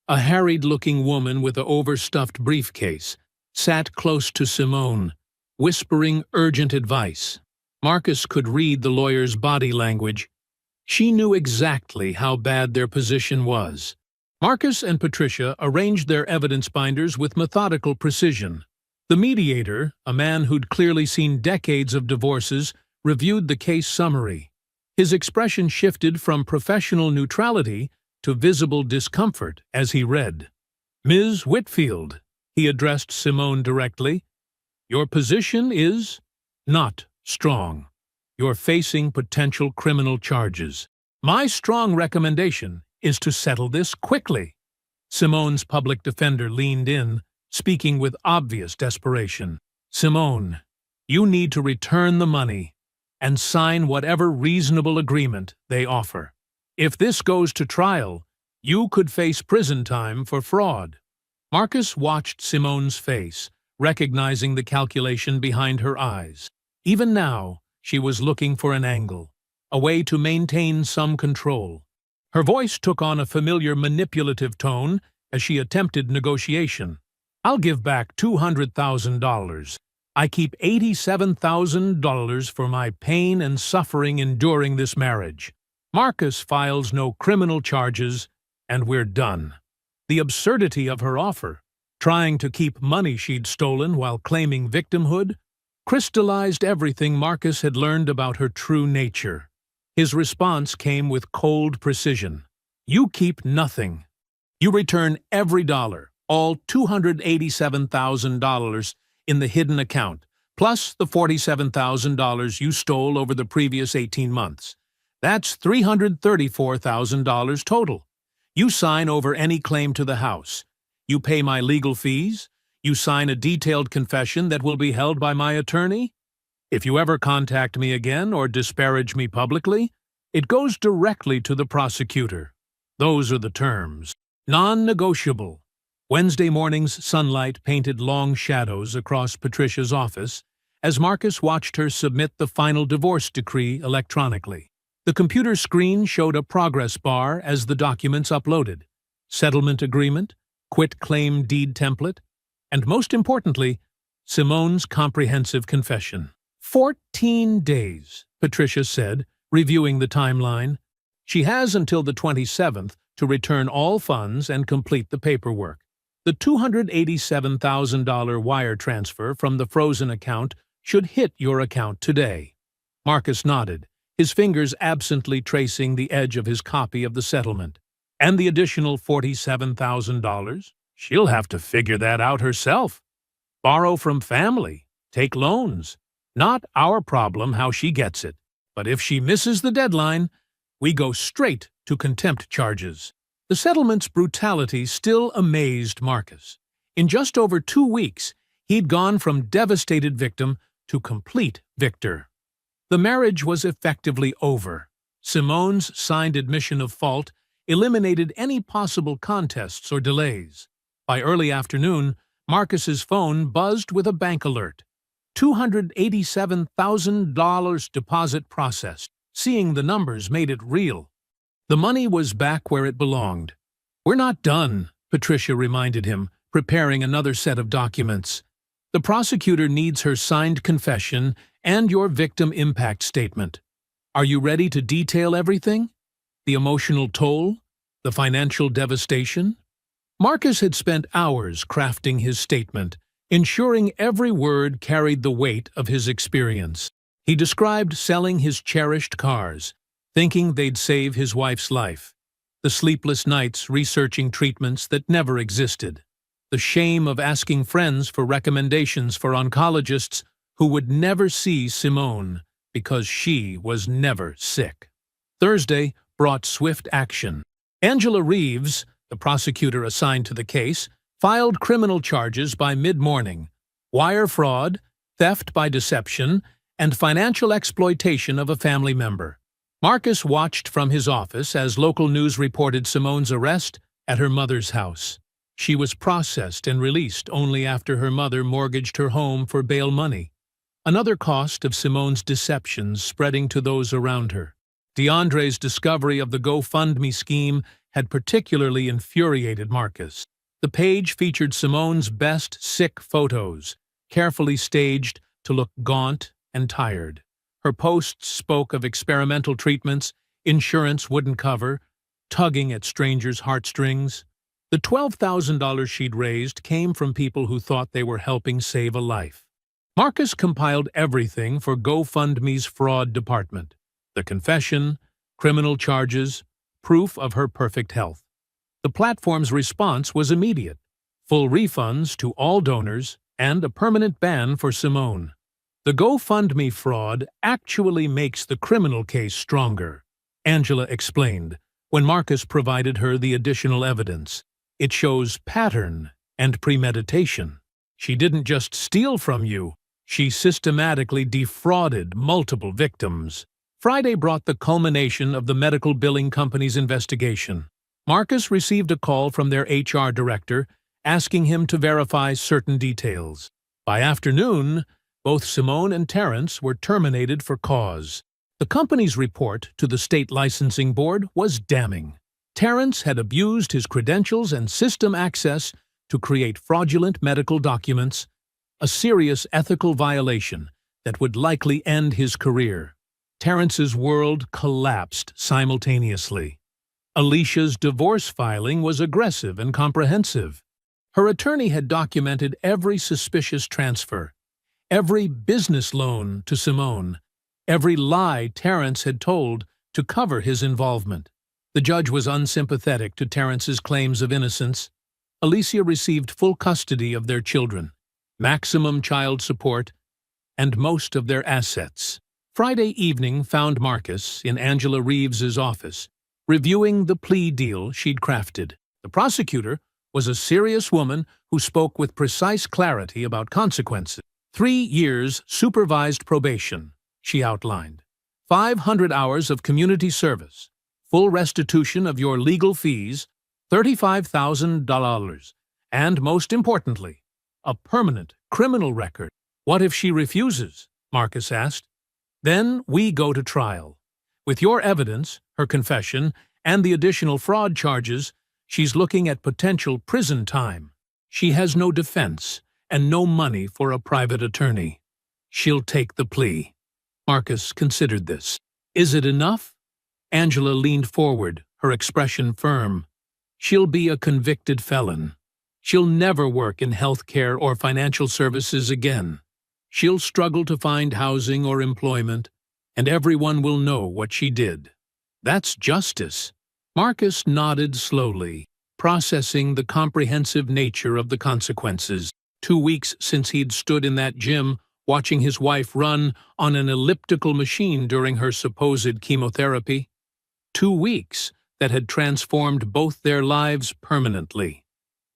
a harried-looking woman with an overstuffed briefcase, sat close to Simone, whispering urgent advice. Marcus could read the lawyer's body language. She knew exactly how bad their position was. Marcus and Patricia arranged their evidence binders with methodical precision. The mediator, a man who'd clearly seen decades of divorces, reviewed the case summary. His expression shifted from professional neutrality to visible discomfort as he read. "Ms. Whitfield," he addressed Simone directly, "your position is not strong. You're facing potential criminal charges. My strong recommendation is to settle this quickly." Simone's public defender leaned in, speaking with obvious desperation. "Simone, you need to return the money and sign whatever reasonable agreement they offer. If this goes to trial, you could face prison time for fraud." Marcus watched Simone's face, recognizing the calculation behind her eyes. Even now, she was looking for an angle, a way to maintain some control. Her voice took on a familiar manipulative tone as she attempted negotiation. "I'll give back $200,000. I keep $87,000 for my pain and suffering enduring this marriage. Marcus files no criminal charges, and we're done." The absurdity of her offer, trying to keep money she'd stolen while claiming victimhood, crystallized everything Marcus had learned about her true nature. His response came with cold precision. "You keep nothing. You return every dollar, all $287,000 in the hidden account, plus the $47,000 you stole over the previous 18 months. That's $334,000 total. You sign over any claim to the house. You pay my legal fees. You sign a detailed confession that will be held by my attorney. If you ever contact me again or disparage me publicly, it goes directly to the prosecutor. Those are the terms. Non-negotiable." Wednesday morning's sunlight painted long shadows across Patricia's office as Marcus watched her submit the final divorce decree electronically. The computer screen showed a progress bar as the documents uploaded. Settlement agreement, quit-claim deed template, and most importantly, Simone's comprehensive confession. 14 days, Patricia said, reviewing the timeline. She has until the 27th to return all funds and complete the paperwork. The $287,000 wire transfer from the frozen account should hit your account today. Marcus nodded, his fingers absently tracing the edge of his copy of the settlement. And the additional $47,000? She'll have to figure that out herself. Borrow from family, take loans. Not our problem how she gets it. But if she misses the deadline, we go straight to contempt charges. The settlement's brutality still amazed Marcus. In just over 2 weeks, he'd gone from devastated victim to complete victor. The marriage was effectively over. Simone's signed admission of fault eliminated any possible contests or delays. By early afternoon, Marcus's phone buzzed with a bank alert. $287,000 deposit processed. Seeing the numbers made it real. The money was back where it belonged. "We're not done," Patricia reminded him, preparing another set of documents. "The prosecutor needs her signed confession and your victim impact statement. Are you ready to detail everything? The emotional toll? The financial devastation?" Marcus had spent hours crafting his statement, ensuring every word carried the weight of his experience. He described selling his cherished cars, thinking they'd save his wife's life, the sleepless nights researching treatments that never existed, the shame of asking friends for recommendations for oncologists who would never see Simone, because she was never sick. Thursday brought swift action. Angela Reeves, the prosecutor assigned to the case, filed criminal charges by mid-morning: wire fraud, theft by deception, and financial exploitation of a family member. Marcus watched from his office as local news reported Simone's arrest at her mother's house. She was processed and released only after her mother mortgaged her home for bail money, another cost of Simone's deceptions spreading to those around her. DeAndre's discovery of the GoFundMe scheme had particularly infuriated Marcus. The page featured Simone's best sick photos, carefully staged to look gaunt and tired. Her posts spoke of experimental treatments insurance wouldn't cover, tugging at strangers' heartstrings. The $12,000 she'd raised came from people who thought they were helping save a life. Marcus compiled everything for GoFundMe's fraud department: the confession, criminal charges, proof of her perfect health. The platform's response was immediate: full refunds to all donors and a permanent ban for Simone. The GoFundMe fraud actually makes the criminal case stronger, Angela explained, when Marcus provided her the additional evidence. It shows pattern and premeditation. She didn't just steal from you, she systematically defrauded multiple victims. Friday brought the culmination of the medical billing company's investigation. Marcus received a call from their HR director asking him to verify certain details. By afternoon, both Simone and Terrence were terminated for cause. The company's report to the state licensing board was damning. Terrence had abused his credentials and system access to create fraudulent medical documents, a serious ethical violation that would likely end his career. Terrence's world collapsed simultaneously. Alicia's divorce filing was aggressive and comprehensive. Her attorney had documented every suspicious transfer, every business loan to Simone, every lie Terrence had told to cover his involvement. The judge was unsympathetic to Terrence's claims of innocence. Alicia received full custody of their children, maximum child support, and most of their assets. Friday evening found Marcus in Angela Reeves's office, reviewing the plea deal she'd crafted. The prosecutor was a serious woman who spoke with precise clarity about consequences. 3 years supervised probation, she outlined. 500 hours of community service. Full restitution of your legal fees, $35,000, and most importantly, a permanent criminal record. What if she refuses? Marcus asked. Then we go to trial. With your evidence, her confession, and the additional fraud charges, she's looking at potential prison time. She has no defense and no money for a private attorney. She'll take the plea. Marcus considered this. Is it enough? Angela leaned forward, her expression firm. She'll be a convicted felon. She'll never work in healthcare or financial services again. She'll struggle to find housing or employment, and everyone will know what she did. That's justice. Marcus nodded slowly, processing the comprehensive nature of the consequences. 2 weeks since he'd stood in that gym watching his wife run on an elliptical machine during her supposed chemotherapy. 2 weeks that had transformed both their lives permanently.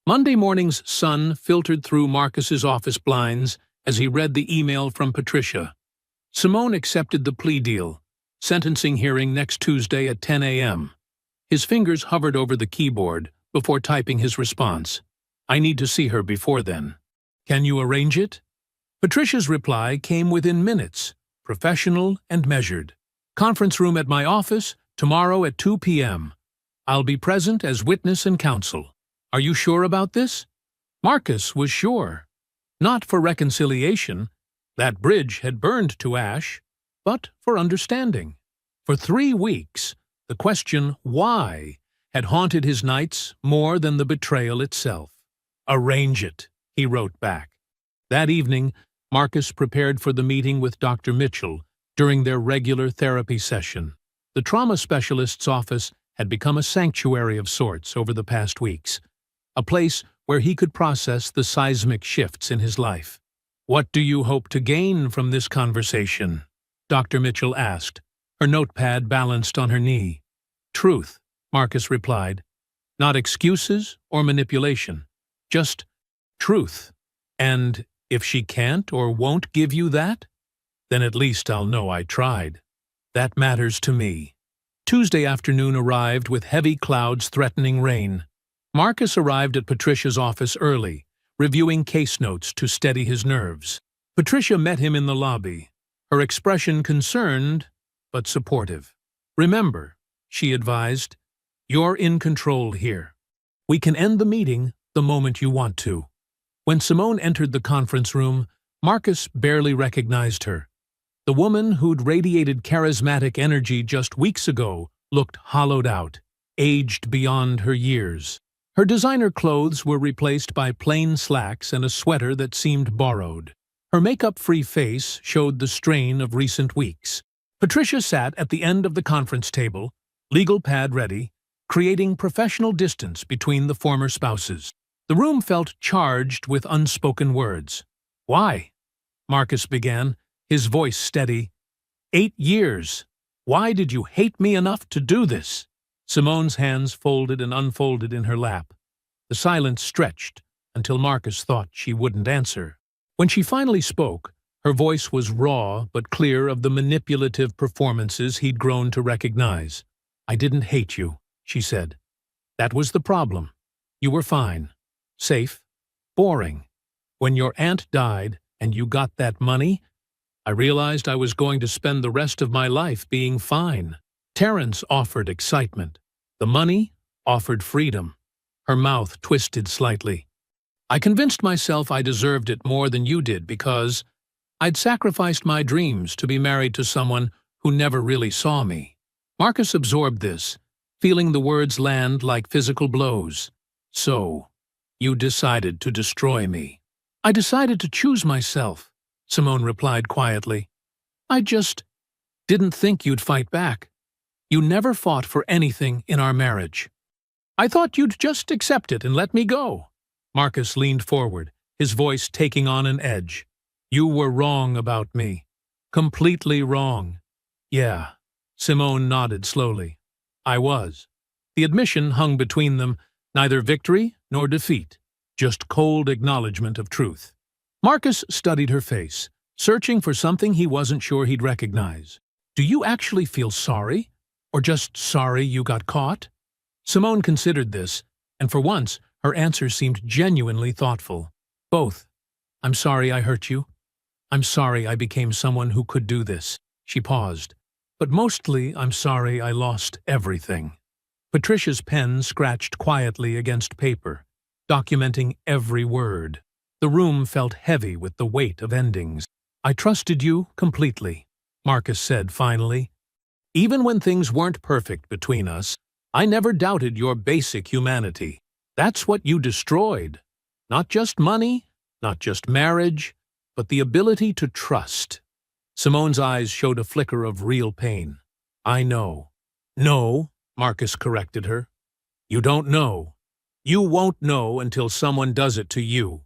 Monday morning's sun filtered through Marcus's office blinds as he read the email from Patricia. Simone accepted the plea deal, sentencing hearing next Tuesday at 10 a.m. His fingers hovered over the keyboard before typing his response. I need to see her before then. Can you arrange it? Patricia's reply came within minutes, professional and measured. Conference room at my office, tomorrow at 2 p.m. I'll be present as witness and counsel. Are you sure about this? Marcus was sure. Not for reconciliation, that bridge had burned to ash, but for understanding. For 3 weeks, the question why had haunted his nights more than the betrayal itself. Arrange it, he wrote back. That evening, Marcus prepared for the meeting with Dr. Mitchell during their regular therapy session. The trauma specialist's office had become a sanctuary of sorts over the past weeks, a place where he could process the seismic shifts in his life. What do you hope to gain from this conversation? Dr. Mitchell asked, her notepad balanced on her knee. Truth, Marcus replied. Not excuses or manipulation. Just truth. And if she can't or won't give you that, then at least I'll know I tried. That matters to me. Tuesday afternoon arrived with heavy clouds threatening rain. Marcus arrived at Patricia's office early, reviewing case notes to steady his nerves. Patricia met him in the lobby, her expression concerned but supportive. Remember, she advised, you're in control here. We can end the meeting the moment you want to. When Simone entered the conference room, Marcus barely recognized her. The woman who'd radiated charismatic energy just weeks ago looked hollowed out, aged beyond her years. Her designer clothes were replaced by plain slacks and a sweater that seemed borrowed. Her makeup-free face showed the strain of recent weeks. Patricia sat at the end of the conference table, legal pad ready, creating professional distance between the former spouses. The room felt charged with unspoken words. Why? Marcus began, his voice steady. 8 years. Why did you hate me enough to do this? Simone's hands folded and unfolded in her lap. The silence stretched until Marcus thought she wouldn't answer. When she finally spoke, her voice was raw but clear of the manipulative performances he'd grown to recognize. I didn't hate you, she said. That was the problem. You were fine. Safe. Boring. When your aunt died and you got that money, I realized I was going to spend the rest of my life being fine. Terence offered excitement. The money offered freedom. Her mouth twisted slightly. I convinced myself I deserved it more than you did because I'd sacrificed my dreams to be married to someone who never really saw me. Marcus absorbed this, feeling the words land like physical blows. So, you decided to destroy me. I decided to choose myself, Simone replied quietly. I just didn't think you'd fight back. You never fought for anything in our marriage. I thought you'd just accept it and let me go. Marcus leaned forward, his voice taking on an edge. You were wrong about me. Completely wrong. Yeah. Simone nodded slowly. I was. The admission hung between them, neither victory nor defeat, just cold acknowledgement of truth. Marcus studied her face, searching for something he wasn't sure he'd recognize. Do you actually feel sorry? Or just sorry you got caught? Simone considered this, and for once, her answer seemed genuinely thoughtful. Both. I'm sorry I hurt you. I'm sorry I became someone who could do this. She paused. But mostly, I'm sorry I lost everything. Patricia's pen scratched quietly against paper, documenting every word. The room felt heavy with the weight of endings. I trusted you completely, Marcus said finally. Even when things weren't perfect between us, I never doubted your basic humanity. That's what you destroyed. Not just money, not just marriage, but the ability to trust. Simone's eyes showed a flicker of real pain. I know. No, Marcus corrected her. You don't know. You won't know until someone does it to you.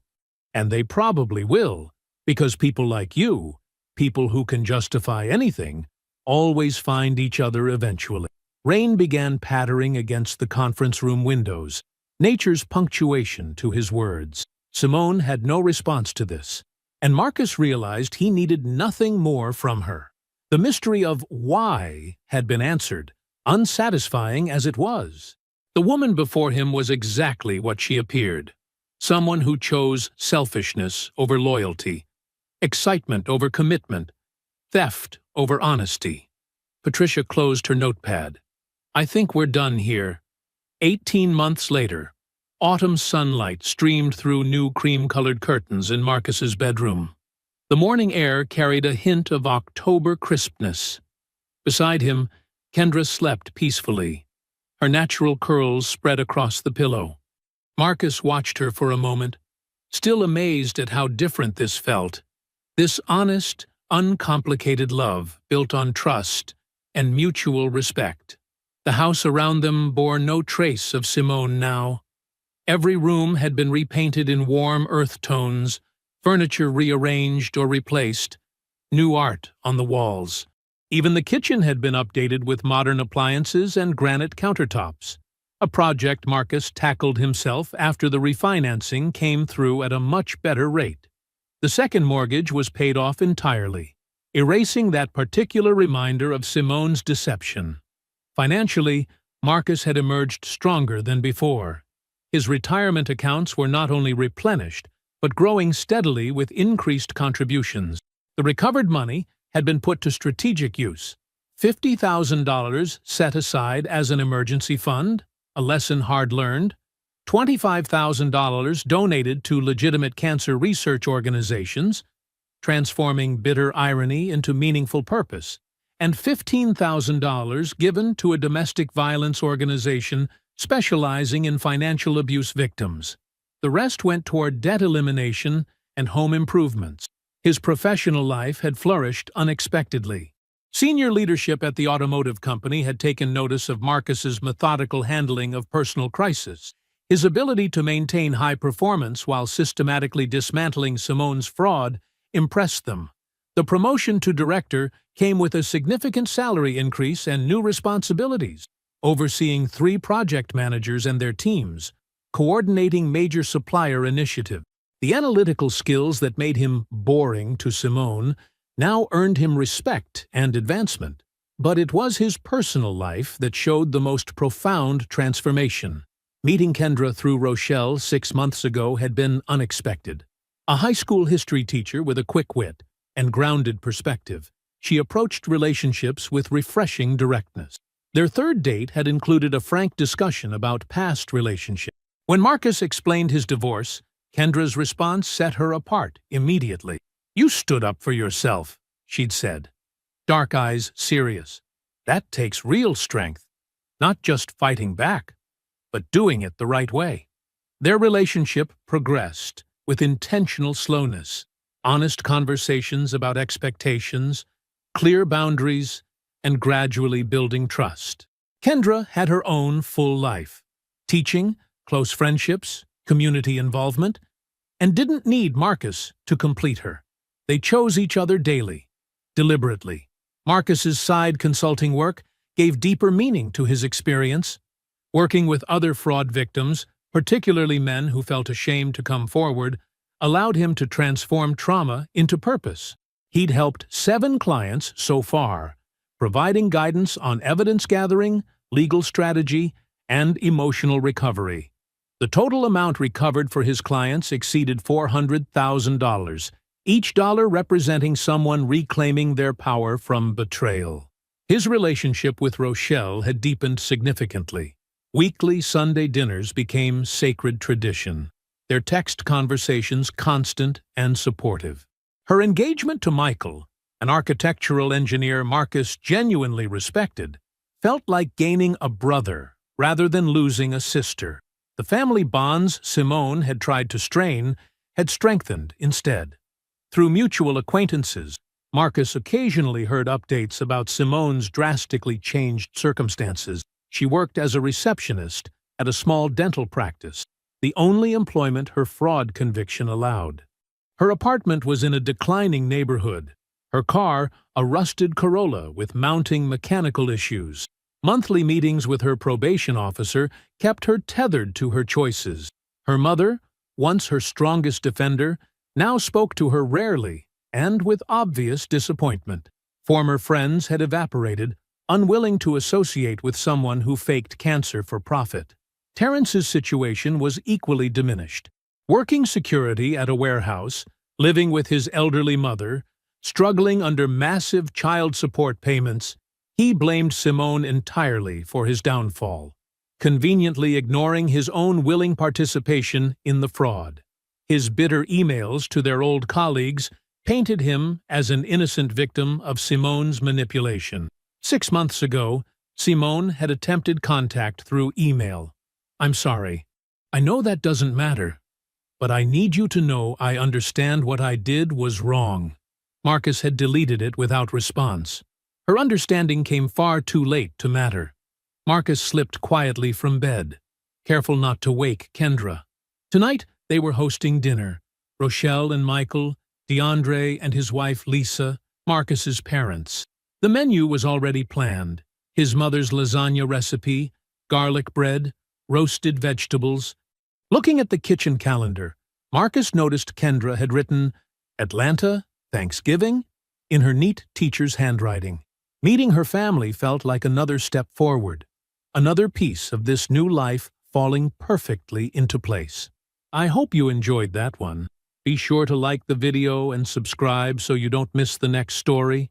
And they probably will, because people like you, people who can justify anything, always find each other eventually. Rain began pattering against the conference room windows, nature's punctuation to his words. Simone had no response to this, and Marcus realized he needed nothing more from her. The mystery of why had been answered, unsatisfying as it was. The woman before him was exactly what she appeared. Someone who chose selfishness over loyalty, excitement over commitment, theft over honesty. Patricia closed her notepad. I think we're done here. 18 months later, autumn sunlight streamed through new cream-colored curtains in Marcus's bedroom. The morning air carried a hint of October crispness. Beside him, Kendra slept peacefully, her natural curls spread across the pillow. Marcus watched her for a moment, still amazed at how different this felt. This honest, uncomplicated love built on trust and mutual respect. The house around them bore no trace of Simone now. Every room had been repainted in warm earth tones, furniture rearranged or replaced, new art on the walls. Even the kitchen had been updated with modern appliances and granite countertops, a project Marcus tackled himself after the refinancing came through at a much better rate. The second mortgage was paid off entirely, erasing that particular reminder of Simone's deception. Financially, Marcus had emerged stronger than before. His retirement accounts were not only replenished, but growing steadily with increased contributions. The recovered money had been put to strategic use. $50,000 set aside as an emergency fund, a lesson hard learned, $25,000 donated to legitimate cancer research organizations, transforming bitter irony into meaningful purpose, and $15,000 given to a domestic violence organization specializing in financial abuse victims. The rest went toward debt elimination and home improvements. His professional life had flourished unexpectedly. Senior leadership at the automotive company had taken notice of Marcus's methodical handling of personal crisis. His ability to maintain high performance while systematically dismantling Simone's fraud impressed them. The promotion to director came with a significant salary increase and new responsibilities, overseeing 3 project managers and their teams, coordinating major supplier initiatives. The analytical skills that made him boring to Simone now earned him respect and advancement. But it was his personal life that showed the most profound transformation. Meeting Kendra through Rochelle 6 months ago had been unexpected. A high school history teacher with a quick wit and grounded perspective, she approached relationships with refreshing directness. Their third date had included a frank discussion about past relationships. When Marcus explained his divorce, Kendra's response set her apart immediately. "You stood up for yourself," she'd said. Dark eyes serious. "That takes real strength. Not just fighting back, but doing it the right way." Their relationship progressed with intentional slowness, honest conversations about expectations, clear boundaries, and gradually building trust. Kendra had her own full life, teaching, close friendships, community involvement, and didn't need Marcus to complete her. They chose each other daily, deliberately. Marcus's side consulting work gave deeper meaning to his experience. Working with other fraud victims, particularly men who felt ashamed to come forward, allowed him to transform trauma into purpose. He'd helped 7 clients so far, providing guidance on evidence gathering, legal strategy, and emotional recovery. The total amount recovered for his clients exceeded $400,000, each dollar representing someone reclaiming their power from betrayal. His relationship with Rochelle had deepened significantly. Weekly Sunday dinners became sacred tradition, their text conversations constant and supportive. Her engagement to Michael, an architectural engineer Marcus genuinely respected, felt like gaining a brother rather than losing a sister. The family bonds Simone had tried to strain had strengthened instead. Through mutual acquaintances, Marcus occasionally heard updates about Simone's drastically changed circumstances. She worked as a receptionist at a small dental practice, the only employment her fraud conviction allowed. Her apartment was in a declining neighborhood, her car a rusted Corolla with mounting mechanical issues. Monthly meetings with her probation officer kept her tethered to her choices. Her mother, once her strongest defender, now spoke to her rarely and with obvious disappointment. Former friends had evaporated, unwilling to associate with someone who faked cancer for profit. Terrence's situation was equally diminished. Working security at a warehouse, living with his elderly mother, struggling under massive child support payments, he blamed Simone entirely for his downfall, conveniently ignoring his own willing participation in the fraud. His bitter emails to their old colleagues painted him as an innocent victim of Simone's manipulation. 6 months ago, Simone had attempted contact through email. "I'm sorry. I know that doesn't matter, but I need you to know I understand what I did was wrong." Marcus had deleted it without response. Her understanding came far too late to matter. Marcus slipped quietly from bed, careful not to wake Kendra. Tonight, they were hosting dinner. Rochelle and Michael, DeAndre and his wife Lisa, Marcus's parents. The menu was already planned. His mother's lasagna recipe, garlic bread, roasted vegetables. Looking at the kitchen calendar, Marcus noticed Kendra had written Atlanta, Thanksgiving, in her neat teacher's handwriting. Meeting her family felt like another step forward, another piece of this new life falling perfectly into place. I hope you enjoyed that one. Be sure to like the video and subscribe so you don't miss the next story.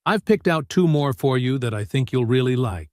I've picked out 2 more for you that I think you'll really like.